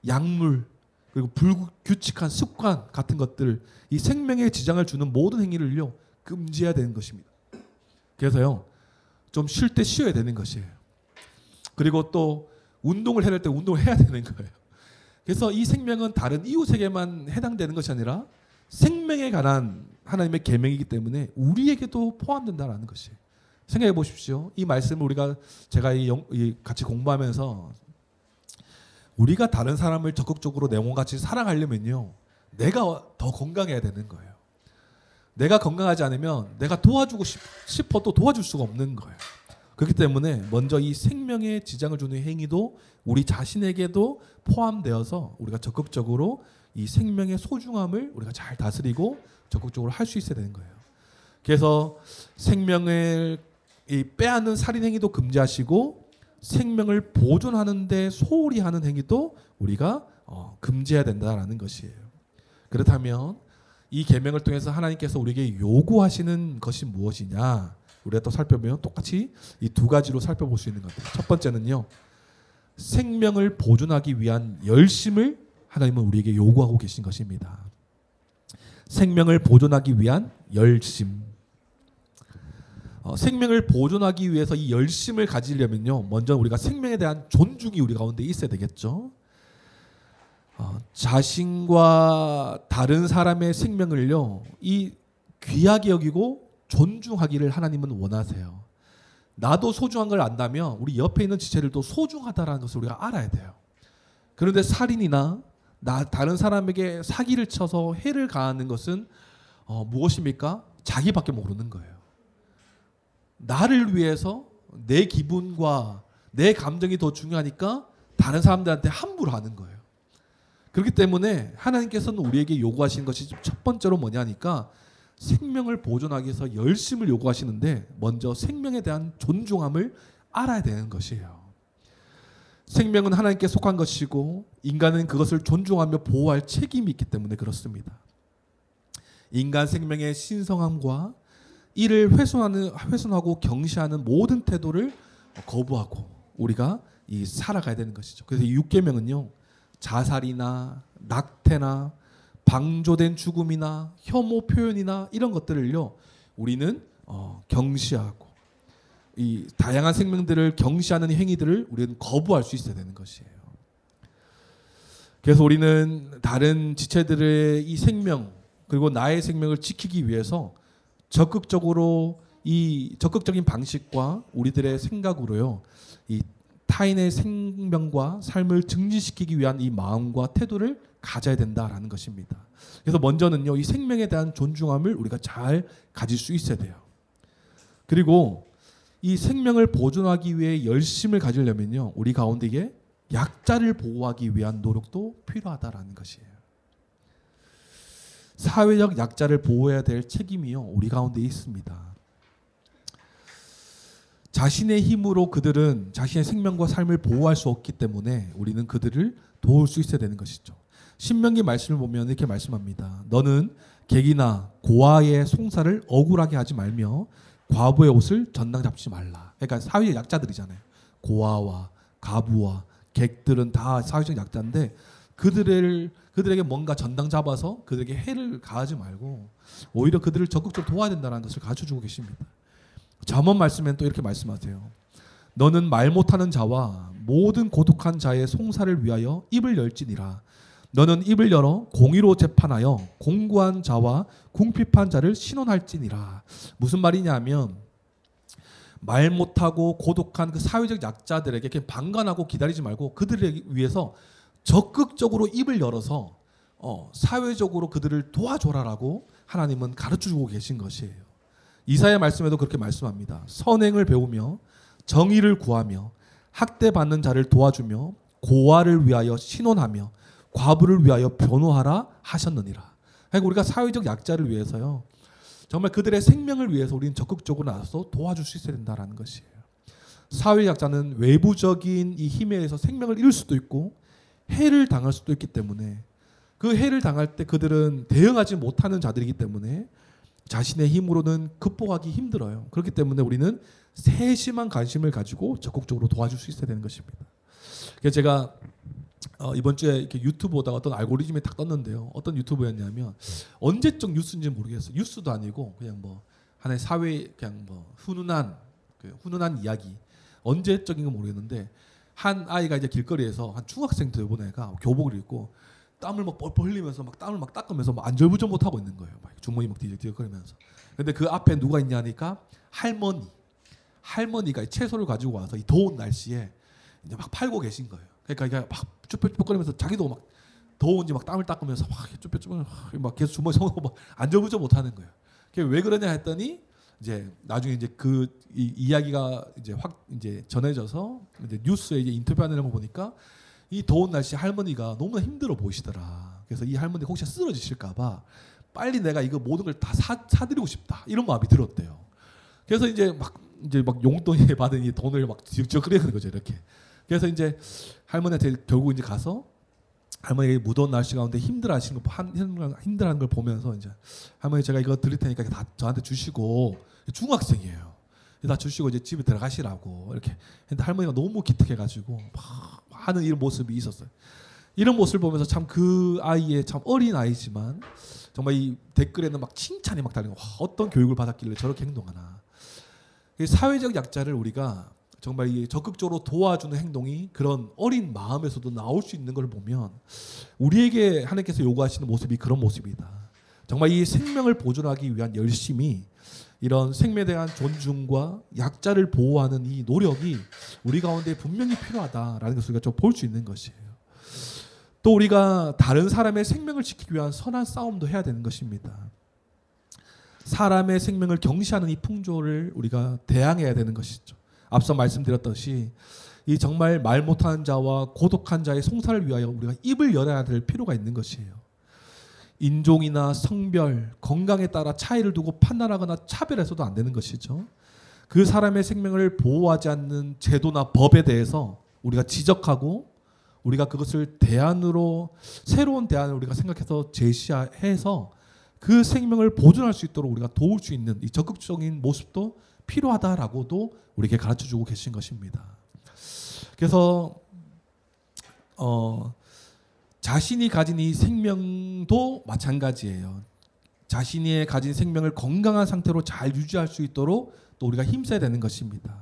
약물, 그리고 불규칙한 습관 같은 것들, 이 생명에 지장을 주는 모든 행위를요 금지해야 되는 것입니다. 그래서요 좀 쉴 때 쉬어야 되는 것이에요. 그리고 또 운동을 해야 될 때 운동을 해야 되는 거예요. 그래서 이 생명은 다른 이웃에게만 해당되는 것이 아니라 생명에 관한 하나님의 계명이기 때문에 우리에게도 포함된다라는 것이에요. 생각해 보십시오. 이 말씀을 제가 같이 공부하면서 우리가 다른 사람을 적극적으로 내용같이 사랑하려면요 내가 더 건강해야 되는 거예요. 내가 건강하지 않으면 내가 도와주고 싶어도 도와줄 수가 없는 거예요. 그렇기 때문에 먼저 이 생명에 지장을 주는 행위도 우리 자신에게도 포함되어서 우리가 적극적으로 이 생명의 소중함을 우리가 잘 다스리고 적극적으로 할 수 있어야 되는 거예요. 그래서 생명을 빼앗는 살인 행위도 금지하시고 생명을 보존하는 데 소홀히 하는 행위도 우리가 금지해야 된다라는 것이에요. 그렇다면 이 계명을 통해서 하나님께서 우리에게 요구하시는 것이 무엇이냐? 우리가 또 살펴보면 똑같이 이 두 가지로 살펴볼 수 있는 것 같아요. 첫 번째는요, 생명을 보존하기 위한 열심을 하나님은 우리에게 요구하고 계신 것입니다. 생명을 보존하기 위한 열심. 생명을 보존하기 위해서 이 열심을 가지려면요, 먼저 우리가 생명에 대한 존중이 우리 가운데 있어야 되겠죠. 자신과 다른 사람의 생명을요, 이 귀하게 여기고 존중하기를 하나님은 원하세요. 나도 소중한 걸 안다면 우리 옆에 있는 지체들도 소중하다라는 것을 우리가 알아야 돼요. 그런데 살인이나 다른 사람에게 사기를 쳐서 해를 가하는 것은 무엇입니까? 자기밖에 모르는 거예요. 나를 위해서 내 기분과 내 감정이 더 중요하니까 다른 사람들한테 함부로 하는 거예요. 그렇기 때문에 하나님께서는 우리에게 요구하시는 것이 첫 번째로 뭐냐니까 생명을 보존하기 위해서 열심을 요구하시는데 먼저 생명에 대한 존중함을 알아야 되는 것이에요. 생명은 하나님께 속한 것이고 인간은 그것을 존중하며 보호할 책임이 있기 때문에 그렇습니다. 인간 생명의 신성함과 이를 훼손하고 경시하는 모든 태도를 거부하고 우리가 살아가야 되는 것이죠. 그래서 이 6계명은요, 자살이나 낙태나 방조된 죽음이나 혐오 표현이나 이런 것들을요 우리는 경시하고 이 다양한 생명들을 경시하는 행위들을 우리는 거부할 수 있어야 되는 것이에요. 그래서 우리는 다른 지체들의 이 생명 그리고 나의 생명을 지키기 위해서 적극적인 방식과 우리들의 생각으로요 이 타인의 생명과 삶을 증진시키기 위한 이 마음과 태도를 가져야 된다라는 것입니다. 그래서 먼저는요 이 생명에 대한 존중함을 우리가 잘 가질 수 있어야 돼요. 그리고 이 생명을 보존하기 위해 열심을 가지려면요 우리 가운데에 약자를 보호하기 위한 노력도 필요하다라는 것이에요. 사회적 약자를 보호해야 될 책임이요 우리 가운데 있습니다. 자신의 힘으로 그들은 자신의 생명과 삶을 보호할 수 없기 때문에 우리는 그들을 도울 수 있어야 되는 것이죠. 신명기 말씀을 보면 이렇게 말씀합니다. 너는 객이나 고아의 송사를 억울하게 하지 말며 과부의 옷을 전당 잡지 말라. 그러니까 사회의 약자들이잖아요. 고아와 가부와 객들은 다 사회적 약자인데 그들에게 뭔가 전당 잡아서 그들에게 해를 가하지 말고 오히려 그들을 적극적으로 도와야 된다는 것을 가르쳐주고 계십니다. 잠언 말씀엔 또 이렇게 말씀하세요. 너는 말 못하는 자와 모든 고독한 자의 송사를 위하여 입을 열지니라. 너는 입을 열어 공의로 재판하여 공고한 자와 궁핍한 자를 신원할지니라. 무슨 말이냐면 말 못하고 고독한 그 사회적 약자들에게 그냥 방관하고 기다리지 말고 그들을 위해서 적극적으로 입을 열어서 사회적으로 그들을 도와줘라라고 하나님은 가르쳐주고 계신 것이에요. 이사야 말씀에도 그렇게 말씀합니다. 선행을 배우며 정의를 구하며 학대받는 자를 도와주며 고아를 위하여 신원하며 과부를 위하여 변호하라 하셨느니라. 그러니까 우리가 사회적 약자를 위해서요. 정말 그들의 생명을 위해서 우리는 적극적으로 나서서 도와줄 수 있어야 된다는 것이에요. 사회 약자는 외부적인 이 힘에 의해서 생명을 잃을 수도 있고 해를 당할 수도 있기 때문에 그 해를 당할 때 그들은 대응하지 못하는 자들이기 때문에 자신의 힘으로는 극복하기 힘들어요. 그렇기 때문에 우리는 세심한 관심을 가지고 적극적으로 도와줄 수 있어야 되는 것입니다. 그래서 제가 이번 주에 이렇게 유튜브 보다가 어떤 알고리즘이 딱 떴는데요. 어떤 유튜브였냐면 언제적 뉴스인지 모르겠어요. 뉴스도 아니고 그냥 뭐 하나의 사회 그냥 뭐 훈훈한 이야기. 언제적인 건 모르겠는데 한 아이가 이제 길거리에서 한 중학생 본 애가 교복을 입고 땀을 막 뻘뻘 흘리면서 막 땀을 막 닦으면서 막 안절부절 못 하고 있는 거예요. 막 주머니 막 뒤적거리면서. 근데 그 앞에 누가 있냐니까 할머니가 채소를 가지고 와서 이 더운 날씨에 이제 막 팔고 계신 거예요. 그러니까 이게 막 쭈뼛쭈뼛거리면서 자기도 막 더운지 막 땀을 닦으면서 막 쭈뼛쭈뼛 막 계속 주머니 손으로 막 안절부절 못 하는 거예요. 그게 왜 그러냐 했더니 이제 나중에 이제 그 이야기가 이제 확 이제 전해져서 이제 뉴스에 이제 인터뷰하는 거 보니까 이 더운 날씨 할머니가 너무나 힘들어 보이시더라. 그래서 이 할머니 혹시 쓰러지실까봐 빨리 내가 이거 모든 걸 다 사드리고 싶다 이런 마음이 들었대요. 그래서 이제 막 용돈에 받은 이 돈을 막 뒤적뒤적 끓이는 거죠 이렇게. 그래서 이제 할머니한테 결국 이제 가서 할머니가 무더운 날씨 가운데 힘들어하시는 걸 보면서 이제 할머니 제가 이거 드릴 테니까 다 저한테 주시고 중학생이에요. 다 주시고 이제 집에 들어가시라고 이렇게. 근데 할머니가 너무 기특해가지고 막 하는 이런 모습이 있었어요. 이런 모습을 보면서 참 그 아이의 참 어린 아이지만 정말 이 댓글에는 막 칭찬이 막 달리고 어떤 교육을 받았길래 저렇게 행동하나. 사회적 약자를 우리가 정말 적극적으로 도와주는 행동이 그런 어린 마음에서도 나올 수 있는 걸 보면 우리에게 하나님께서 요구하시는 모습이 그런 모습이다. 정말 이 생명을 보존하기 위한 열심이 이런 생명에 대한 존중과 약자를 보호하는 이 노력이 우리 가운데 분명히 필요하다라는 것을 우리가 좀 볼 수 있는 것이에요. 또 우리가 다른 사람의 생명을 지키기 위한 선한 싸움도 해야 되는 것입니다. 사람의 생명을 경시하는 이 풍조를 우리가 대항해야 되는 것이죠. 앞서 말씀드렸듯이 이 정말 말 못하는 자와 고독한 자의 송사를 위하여 우리가 입을 열어야 될 필요가 있는 것이에요. 인종이나 성별, 건강에 따라 차이를 두고 판단하거나 차별해서도 안 되는 것이죠. 그 사람의 생명을 보호하지 않는 제도나 법에 대해서 우리가 지적하고 우리가 그것을 새로운 대안을 우리가 생각해서 제시해서 그 생명을 보존할 수 있도록 우리가 도울 수 있는 이 적극적인 모습도 필요하다라고도 우리에게 가르쳐주고 계신 것입니다. 그래서 자신이 가진 이 생명도 마찬가지예요. 자신이 가진 생명을 건강한 상태로 잘 유지할 수 있도록 또 우리가 힘써야 되는 것입니다.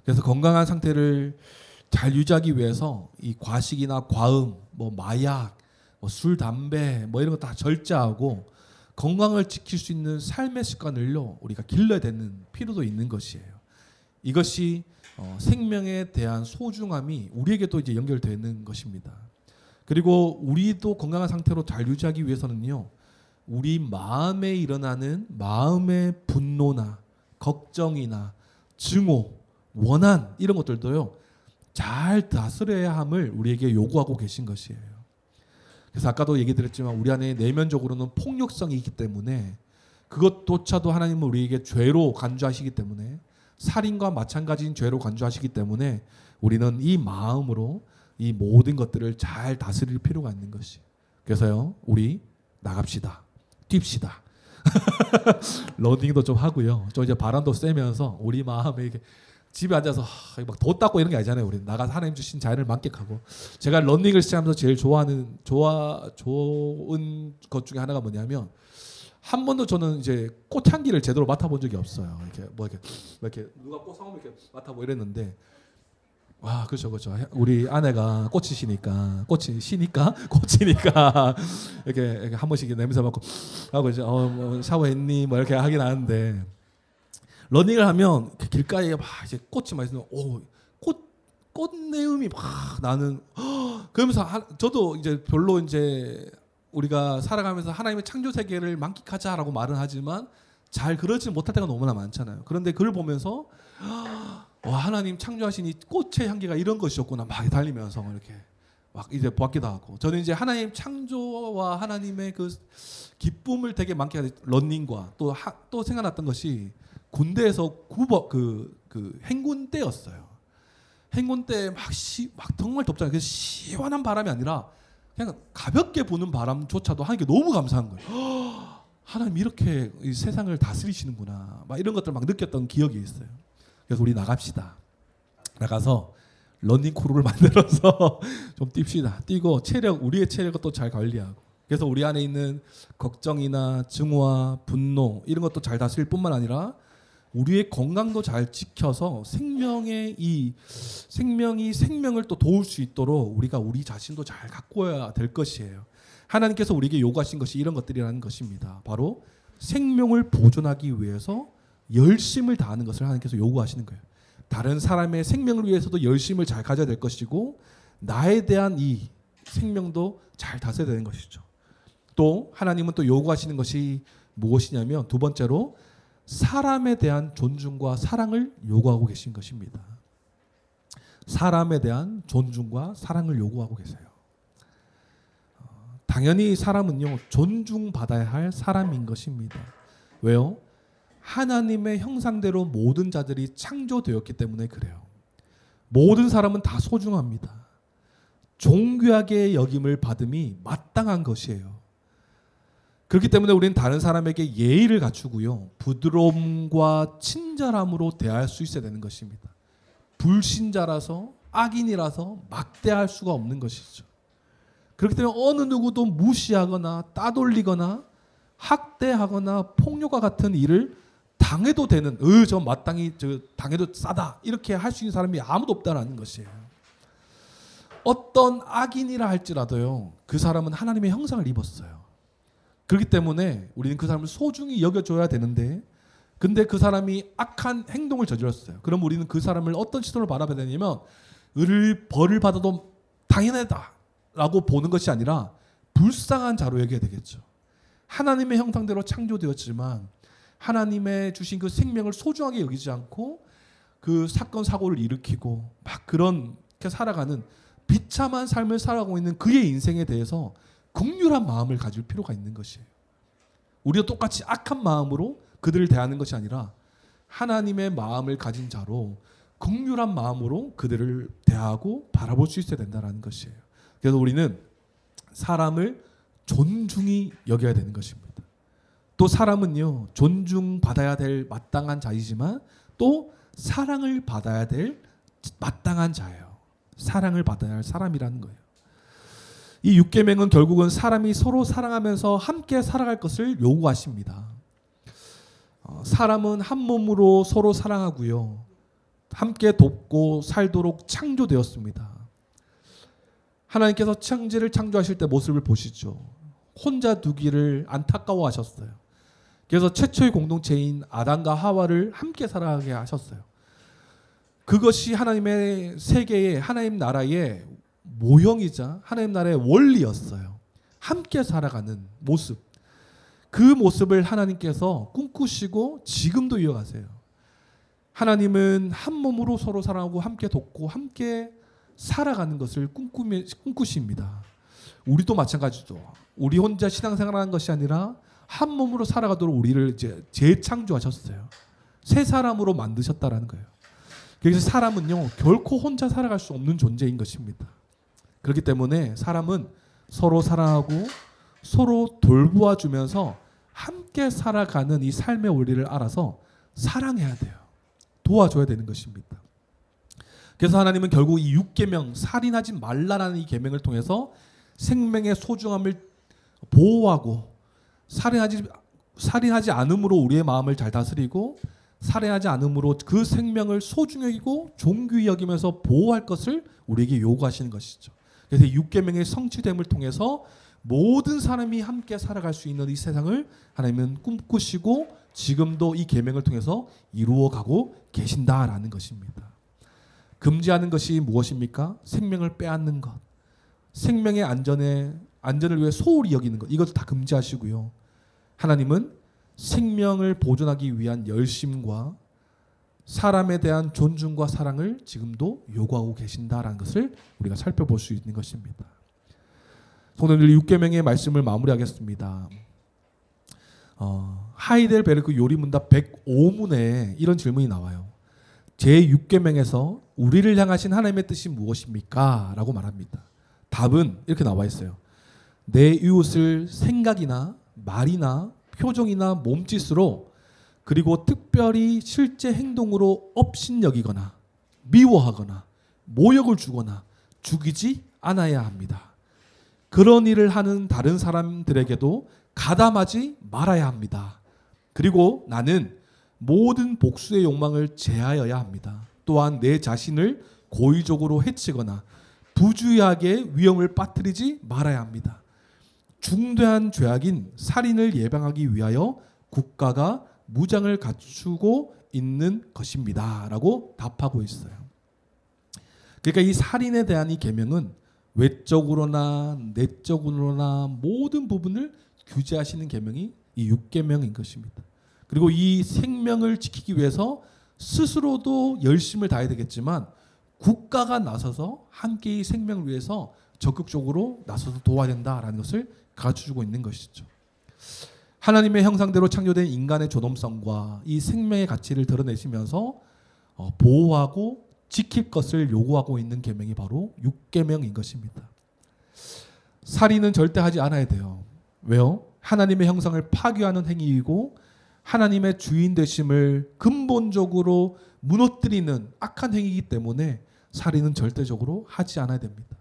그래서 건강한 상태를 잘 유지하기 위해서 이 과식이나 과음, 마약, 술, 담배 이런 거 다 절제하고 건강을 지킬 수 있는 삶의 습관을요 우리가 길러야 되는 필요도 있는 것이에요. 이것이 생명에 대한 소중함이 우리에게도 이제 연결되는 것입니다. 그리고 우리도 건강한 상태로 잘 유지하기 위해서는요 우리 마음에 일어나는 마음의 분노나 걱정이나 증오, 원한 이런 것들도요 잘 다스려야 함을 우리에게 요구하고 계신 것이에요. 그래서 아까도 얘기 드렸지만 우리 안에 내면적으로는 폭력성이 있기 때문에 그것조차도 하나님은 우리에게 죄로 간주하시기 때문에 살인과 마찬가지인 죄로 간주하시기 때문에 우리는 이 마음으로 이 모든 것들을 잘 다스릴 필요가 있는 것이. 그래서요 우리 나갑시다. 뜁시다. 러닝도 좀 하고요. 좀 이제 바람도 쐬면서 우리 마음에 이렇게 집에 앉아서 막 도 닦고 이런 게 아니잖아요. 우리 나가서 하나님 주신 자연을 만끽하고. 제가 러닝을 시작하면서 제일 좋은 것 중에 하나가 뭐냐면 한 번도 저는 이제 꽃향기를 제대로 맡아본 적이 없어요. 이렇게 누가 꽃 사오면 이렇게 맡아보고 이랬는데 와 그렇죠. 우리 아내가 꽃이시니까 이렇게 한 번씩 냄새 맡고 하고 이제 샤워했니 이렇게 하긴 하는데. 러닝을 하면 그 길가에 막 이제 꽃이 많이 있으면 꽃내음이 막 나는 그러면서 저도 이제 별로 이제 우리가 살아가면서 하나님의 창조 세계를 만끽하자라고 말은 하지만 잘 그러지 못할 때가 너무나 많잖아요. 그런데 그걸 보면서 와, 하나님 창조하신 이 꽃의 향기가 이런 것이었구나 막 달리면서 이렇게 막 이제 보았기도 하고, 저는 이제 하나님 창조와 하나님의 그 기쁨을 되게 만끽하는 러닝과 또 생각났던 것이 군대에서 그 행군 때였어요. 행군 때 막 정말 덥잖아요. 그래서 시원한 바람이 아니라 그냥 가볍게 부는 바람조차도 하나님께 너무 감사한 거예요. 하나님 이렇게 이 세상을 다스리시는구나 막 이런 것들 막 느꼈던 기억이 있어요. 그래서 우리 나갑시다. 나가서 러닝 크루를 만들어서 좀 뜁시다. 뛰고 우리의 체력을 또 잘 관리하고, 그래서 우리 안에 있는 걱정이나 증오와 분노 이런 것도 잘 다스릴 뿐만 아니라 우리의 건강도 잘 지켜서 생명이 생명을 또 도울 수 있도록 우리가 우리 자신도 잘 가꿔야 될 것이에요. 하나님께서 우리에게 요구하신 것이 이런 것들이라는 것입니다. 바로 생명을 보존하기 위해서 열심을 다하는 것을 하나님께서 요구하시는 거예요. 다른 사람의 생명을 위해서도 열심을 잘 가져야 될 것이고, 나에 대한 이 생명도 잘 다스려야 되는 것이죠. 또 하나님은 또 요구하시는 것이 무엇이냐면, 두 번째로 사람에 대한 존중과 사랑을 요구하고 계신 것입니다. 사람에 대한 존중과 사랑을 요구하고 계세요. 당연히 사람은요, 존중받아야 할 사람인 것입니다. 왜요? 하나님의 형상대로 모든 자들이 창조되었기 때문에 그래요. 모든 사람은 다 소중합니다. 존귀하게 여김을 받음이 마땅한 것이에요. 그렇기 때문에 우리는 다른 사람에게 예의를 갖추고요, 부드러움과 친절함으로 대할 수 있어야 되는 것입니다. 불신자라서 악인이라서 막대할 수가 없는 것이죠. 그렇기 때문에 어느 누구도 무시하거나 따돌리거나 학대하거나 폭력과 같은 일을 당해도 되는, 저 마땅히 당해도 싸다 이렇게 할 수 있는 사람이 아무도 없다는 것이에요. 어떤 악인이라 할지라도요, 그 사람은 하나님의 형상을 입었어요. 그렇기 때문에 우리는 그 사람을 소중히 여겨줘야 되는데, 근데 그 사람이 악한 행동을 저질렀어요. 그럼 우리는 그 사람을 어떤 시선으로 바라봐야 되냐면, 벌을 받아도 당연하다라고 보는 것이 아니라 불쌍한 자로 여겨야 되겠죠. 하나님의 형상대로 창조되었지만 하나님의 주신 그 생명을 소중하게 여기지 않고 그 사건 사고를 일으키고 막 그렇게 살아가는 비참한 삶을 살아가고 있는 그의 인생에 대해서 긍휼한 마음을 가질 필요가 있는 것이에요. 우리도 똑같이 악한 마음으로 그들을 대하는 것이 아니라 하나님의 마음을 가진 자로 긍휼한 마음으로 그들을 대하고 바라볼 수 있어야 된다는 것이에요. 그래서 우리는 사람을 존중히 여겨야 되는 것입니다. 또 사람은요, 존중받아야 될 마땅한 자이지만 또 사랑을 받아야 될 마땅한 자예요. 사랑을 받아야 할 사람이라는 거예요. 이 6계명은 결국은 사람이 서로 사랑하면서 함께 살아갈 것을 요구하십니다. 사람은 한 몸으로 서로 사랑하고요, 함께 돕고 살도록 창조되었습니다. 하나님께서 천지를 창조하실 때 모습을 보시죠. 혼자 두기를 안타까워하셨어요. 그래서 최초의 공동체인 아담과 하와를 함께 살아가게 하셨어요. 그것이 하나님의 세계의, 하나님 나라의 모형이자 하나님 나라의 원리였어요. 함께 살아가는 모습. 그 모습을 하나님께서 꿈꾸시고 지금도 이어가세요. 하나님은 한 몸으로 서로 사랑하고 함께 돕고 함께 살아가는 것을 꿈꾸십니다. 우리도 마찬가지죠. 우리 혼자 신앙생활하는 것이 아니라 한 몸으로 살아가도록 우리를 이제 재창조하셨어요. 새 사람으로 만드셨다라는 거예요. 그래서 사람은요, 결코 혼자 살아갈 수 없는 존재인 것입니다. 그렇기 때문에 사람은 서로 사랑하고 서로 돌보아 주면서 함께 살아가는 이 삶의 원리를 알아서 사랑해야 돼요. 도와줘야 되는 것입니다. 그래서 하나님은 결국 이 6계명, 살인하지 말라라는 이 계명을 통해서 생명의 소중함을 보호하고, 살인하지 않음으로 우리의 마음을 잘 다스리고, 살인하지 않음으로 그 생명을 소중히 여기고 존귀히 여기면서 보호할 것을 우리에게 요구하시는 것이죠. 그래서 6계명의 성취됨을 통해서 모든 사람이 함께 살아갈 수 있는 이 세상을 하나님은 꿈꾸시고 지금도 이 계명을 통해서 이루어가고 계신다라는 것입니다. 금지하는 것이 무엇입니까? 생명을 빼앗는 것, 생명의 안전을 위해 소홀히 여기는 것, 이것도 다 금지하시고요. 하나님은 생명을 보존하기 위한 열심과 사람에 대한 존중과 사랑을 지금도 요구하고 계신다라는 것을 우리가 살펴볼 수 있는 것입니다. 오늘 6계명의 말씀을 마무리하겠습니다. 하이델베르크 요리문답 105문에 이런 질문이 나와요. 제6계명에서 우리를 향하신 하나님의 뜻이 무엇입니까? 라고 말합니다. 답은 이렇게 나와 있어요. 내 이웃을 생각이나 말이나 표정이나 몸짓으로 그리고 특별히 실제 행동으로 업신여기거나 미워하거나 모욕을 주거나 죽이지 않아야 합니다. 그런 일을 하는 다른 사람들에게도 가담하지 말아야 합니다. 그리고 나는 모든 복수의 욕망을 제하여야 합니다. 또한 내 자신을 고의적으로 해치거나 부주의하게 위험을 빠뜨리지 말아야 합니다. 중대한 죄악인 살인을 예방하기 위하여 국가가 무장을 갖추고 있는 것입니다. 라고 답하고 있어요. 그러니까 이 살인에 대한 이 계명은 외적으로나 내적으로나 모든 부분을 규제하시는 계명이 이 6계명인 것입니다. 그리고 이 생명을 지키기 위해서 스스로도 열심을 다해야 되겠지만 국가가 나서서 함께 이 생명을 위해서 적극적으로 나서서 도와야 된다라는 것을 가르쳐주고 있는 것이죠. 하나님의 형상대로 창조된 인간의 존엄성과 이 생명의 가치를 드러내시면서 보호하고 지킬 것을 요구하고 있는 계명이 바로 6계명인 것입니다. 살인은 절대 하지 않아야 돼요. 왜요? 하나님의 형상을 파괴하는 행위이고 하나님의 주인 되심을 근본적으로 무너뜨리는 악한 행위이기 때문에 살인은 절대적으로 하지 않아야 됩니다.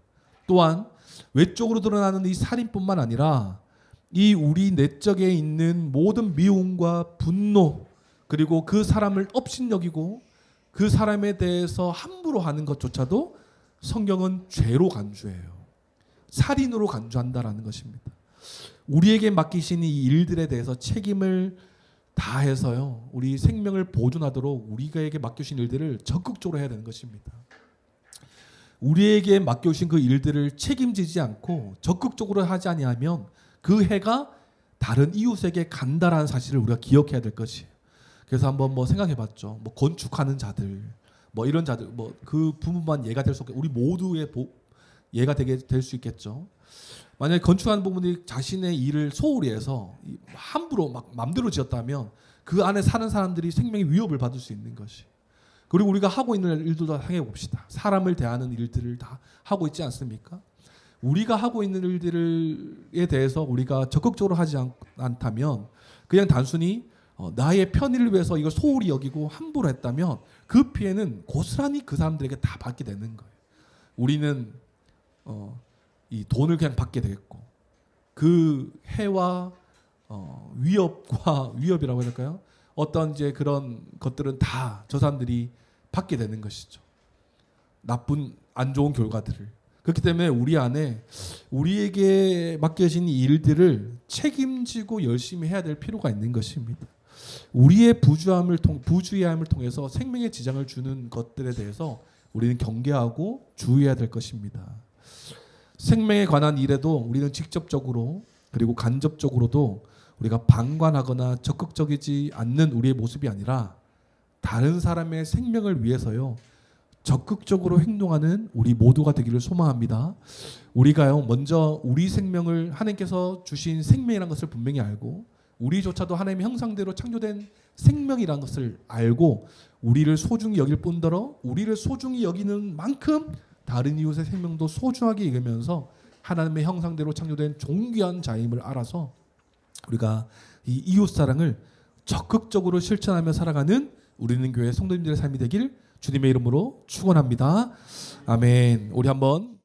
또한 외적으로 드러나는 이 살인뿐만 아니라 이 우리 내적에 있는 모든 미움과 분노 그리고 그 사람을 업신여기고 그 사람에 대해서 함부로 하는 것조차도 성경은 죄로 간주해요. 살인으로 간주한다라는 것입니다. 우리에게 맡기신 이 일들에 대해서 책임을 다해서요. 우리 생명을 보존하도록 우리에게 맡겨주신 일들을 적극적으로 해야 되는 것입니다. 우리에게 맡겨주신 그 일들을 책임지지 않고 적극적으로 하지 아니하면 그 해가 다른 이웃에게 간다라는 사실을 우리가 기억해야 될 것이에요. 그래서 한번 생각해봤죠. 건축하는 자들, 이런 자들, 그 부분만 예가 될 수 없게 우리 모두의 예가 되게 될 수 있겠죠. 만약에 건축하는 부분이 자신의 일을 소홀히 해서 함부로 막 맘대로 지었다면 그 안에 사는 사람들이 생명의 위협을 받을 수 있는 것이. 그리고 우리가 하고 있는 일들도 생각해 봅시다. 사람을 대하는 일들을 다 하고 있지 않습니까? 우리가 하고 있는 일들에 대해서 우리가 적극적으로 하지 않다면 그냥 단순히 나의 편의를 위해서 이걸 소홀히 여기고 함부로 했다면 그 피해는 고스란히 그 사람들에게 다 받게 되는 거예요. 우리는 이 돈을 그냥 받게 되겠고 그 해와 위협이라고 해야 될까요? 어떤 이제 그런 것들은 다 저 사람들이 받게 되는 것이죠. 나쁜 안 좋은 결과들을. 그렇기 때문에 우리 안에 우리에게 맡겨진 일들을 책임지고 열심히 해야 될 필요가 있는 것입니다. 우리의 부주의함을 통해서 생명에 지장을 주는 것들에 대해서 우리는 경계하고 주의해야 될 것입니다. 생명에 관한 일에도 우리는 직접적으로 그리고 간접적으로도 우리가 방관하거나 적극적이지 않는 우리의 모습이 아니라 다른 사람의 생명을 위해서요 적극적으로 행동하는 우리 모두가 되기를 소망합니다. 우리가요 먼저 우리 생명을 하나님께서 주신 생명이라는 것을 분명히 알고 우리조차도 하나님의 형상대로 창조된 생명이라는 것을 알고 우리를 소중히 여길 뿐더러 우리를 소중히 여기는 만큼 다른 이웃의 생명도 소중하게 여기면서 하나님의 형상대로 창조된 존귀한 자임을 알아서 우리가 이 이웃 사랑을 적극적으로 실천하며 살아가는 우리는 교회 성도님들의 삶이 되길 주님의 이름으로 축원합니다. 아멘. 우리 한번